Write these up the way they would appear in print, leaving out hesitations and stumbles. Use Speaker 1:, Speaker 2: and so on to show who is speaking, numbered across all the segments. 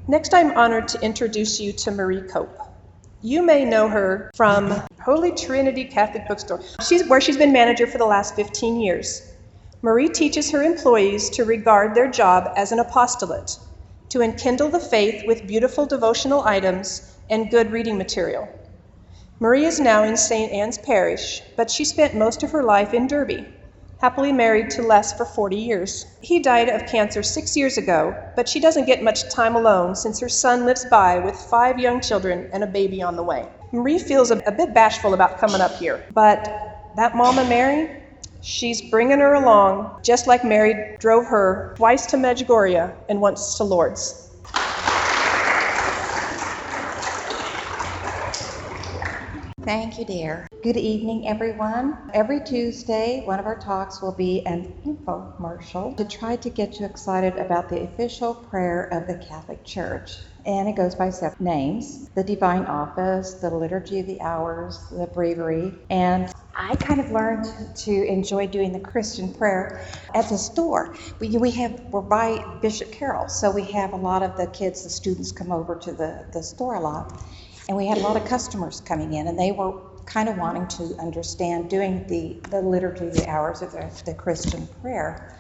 Speaker 1: Next, I'm honored to introduce you to Marie Cope. You may know her from Holy Trinity Catholic Bookstore, where she's been manager for the last 15 years. Marie teaches her employees to regard their job as an apostolate, to enkindle the faith with beautiful devotional items and good reading material. Marie is now in St. Anne's Parish, but she spent most of her life in Derby, happily married to Les for 40 years. He died of cancer 6 years ago, but she doesn't get much time alone since her son lives by with 5 young children and a baby on the way. Marie feels a bit bashful about coming up here, but that Mama Mary, she's bringing her along, just like Mary drove her twice to Medjugorje and once to Lourdes.
Speaker 2: Thank you, dear. Good evening, everyone. Every Tuesday, one of our talks will be an infomercial to try to get you excited about the official prayer of the Catholic Church. And it goes by separate names: the Divine Office, the Liturgy of the Hours, the Breviary. And I kind of learned to enjoy doing the Christian prayer at the store. We're by Bishop Carroll, so we have a lot of the kids, the students come over to the store a lot. And we had a lot of customers coming in, and they were kind of wanting to understand doing the liturgy of the hours of the Christian prayer.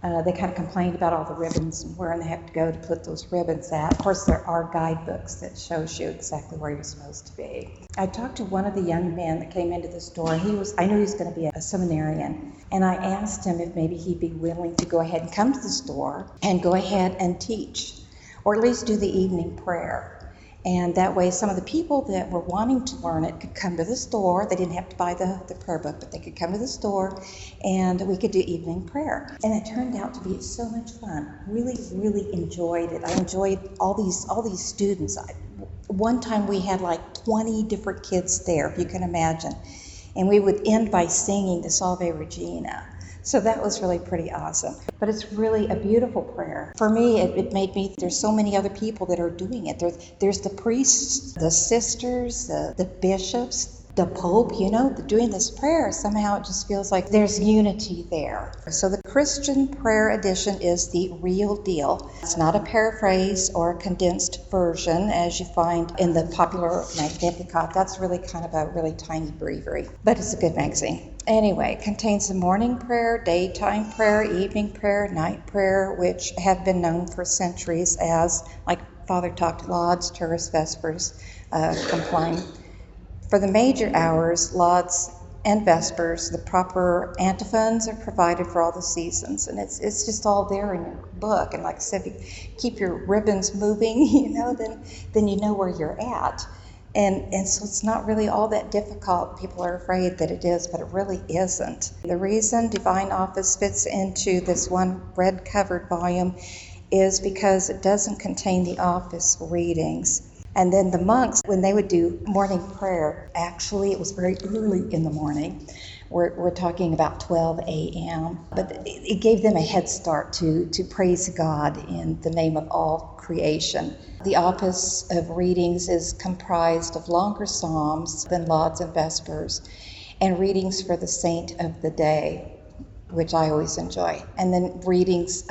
Speaker 2: They kind of complained about all the ribbons and where they have to go to put those ribbons at. Of course, there are guidebooks that shows you exactly where you're supposed to be. I talked to one of the young men that came into the store. I knew he was going to be a seminarian, and I asked him if maybe he'd be willing to go ahead and come to the store and go ahead and teach, or at least do the evening prayer. And that way some of the people that were wanting to learn it could come to the store. They didn't have to buy the prayer book, but they could come to the store and we could do evening prayer. And it turned out to be so much fun. Really, really enjoyed it. I enjoyed all these students. One time we had like 20 different kids there, if you can imagine. And we would end by singing the Salve Regina. So that was really pretty awesome. But it's really a beautiful prayer. For me, it made me, there's so many other people that are doing it. There's the priests, the sisters, the bishops, the Pope, doing this prayer. Somehow it just feels like there's unity there. So the Christian prayer edition is the real deal. It's not a paraphrase or a condensed version as you find in the popular Magnificat. That's really kind of a really tiny breviary, but it's a good magazine. Anyway, it contains the morning prayer, daytime prayer, evening prayer, night prayer, which have been known for centuries as, like Father talked, Lauds, Terce, Vespers, Compline. For the major hours, Lauds and Vespers, the proper antiphons are provided for all the seasons, and it's just all there in your book. And like I said, if you keep your ribbons moving, then you know where you're at. And so it's not really all that difficult. People are afraid that it is, but it really isn't. The reason Divine Office fits into this one red-covered volume is because it doesn't contain the office readings. And then the monks, when they would do morning prayer, actually it was very early in the morning. We're talking about 12 a.m. But it gave them a head start to praise God in the name of all creation. The office of readings is comprised of longer psalms than Lauds and Vespers, and readings for the saint of the day, which I always enjoy. And then readings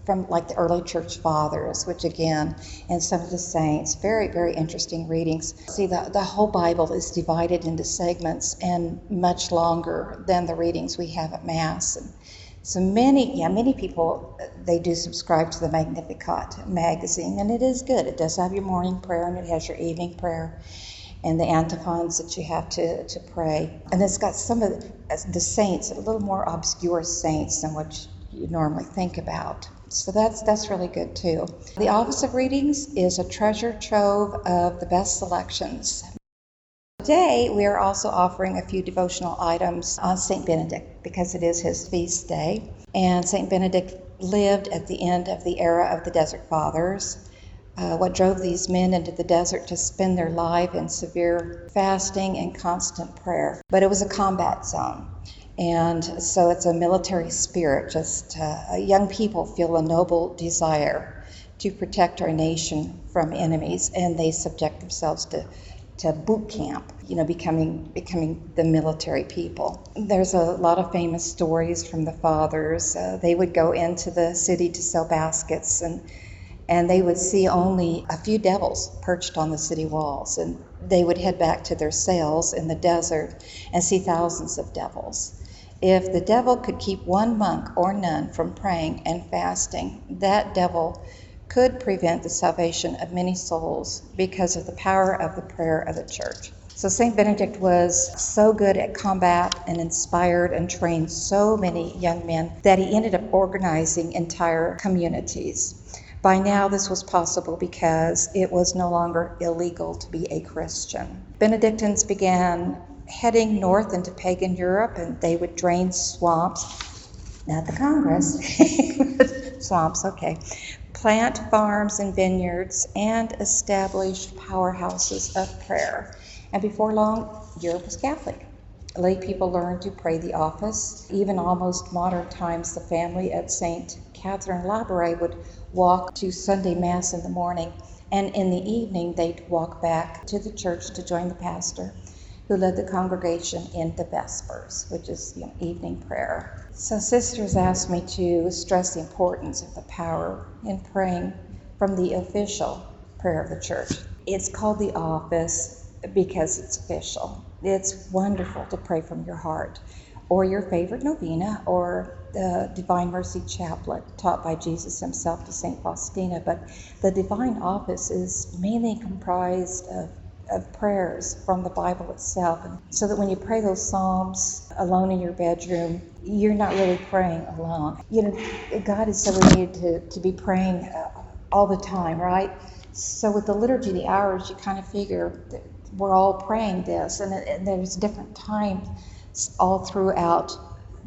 Speaker 2: from like the early church fathers, which again, and some of the saints, very, very interesting readings. See, the whole Bible is divided into segments and much longer than the readings we have at Mass. And so many people, they do subscribe to the Magnificat magazine, and it is good. It does have your morning prayer, and it has your evening prayer, and the antiphons that you have to pray. And it's got some of the saints, a little more obscure saints than what you normally think about. So that's really good too. The Office of Readings is a treasure trove of the best selections. Today we are also offering a few devotional items on St. Benedict because it is his feast day. And St. Benedict lived at the end of the era of the Desert Fathers. What drove these men into the desert to spend their life in severe fasting and constant prayer. But it was a combat zone. And so it's a military spirit. Just young people feel a noble desire to protect our nation from enemies, and they subject themselves to boot camp, becoming the military people. There's a lot of famous stories from the fathers. They would go into the city to sell baskets, and they would see only a few devils perched on the city walls, and they would head back to their cells in the desert and see thousands of devils. If the devil could keep one monk or nun from praying and fasting, that devil could prevent the salvation of many souls because of the power of the prayer of the church. So St. Benedict was so good at combat and inspired and trained so many young men that he ended up organizing entire communities. By now, this was possible because it was no longer illegal to be a Christian. Benedictines began heading north into pagan Europe, and they would drain swamps, not the Congress, swamps, okay, plant farms and vineyards, and establish powerhouses of prayer. And before long, Europe was Catholic. Lay people learned to pray the office. Even almost modern times, the family of St. Catherine Labouré would walk to Sunday Mass in the morning, and in the evening they'd walk back to the church to join the pastor who led the congregation in the Vespers, which is evening prayer. So sisters asked me to stress the importance of the power in praying from the official prayer of the church. It's called the office because it's official. It's wonderful to pray from your heart, or your favorite novena, or the Divine Mercy Chaplet taught by Jesus himself to St. Faustina. But the divine office is mainly comprised of prayers from the Bible itself. And so that when you pray those psalms alone in your bedroom, you're not really praying alone. God is so we need to be praying all the time, right? So with the liturgy, the hours, you kind of figure that we're all praying this, and there's different times all throughout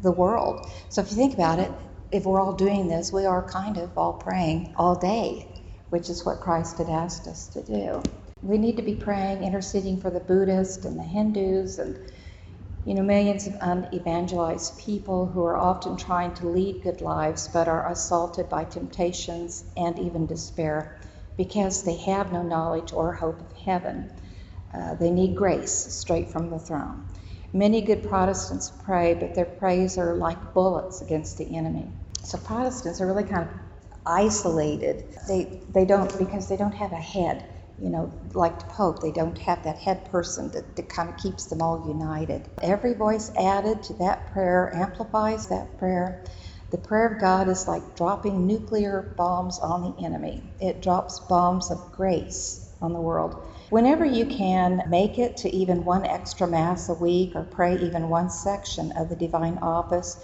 Speaker 2: the world. So if you think about it, if we're all doing this, we are kind of all praying all day, which is what Christ had asked us to do. We need to be praying, interceding for the Buddhists and the Hindus and millions of unevangelized people who are often trying to lead good lives but are assaulted by temptations and even despair because they have no knowledge or hope of heaven. They need grace straight from the throne. Many good Protestants pray, but their prayers are like bullets against the enemy. So Protestants are really kind of isolated. They don't, because they don't have a head. Like the Pope, they don't have that head person that kind of keeps them all united. Every voice added to that prayer amplifies that prayer. The prayer of God is like dropping nuclear bombs on the enemy. It drops bombs of grace on the world. Whenever you can make it to even one extra Mass a week or pray even one section of the Divine Office,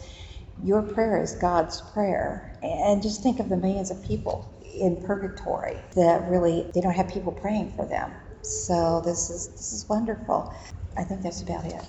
Speaker 2: your prayer is God's prayer. And just think of the millions of people in purgatory that really, they don't have people praying for them. So this is wonderful. I think that's about it.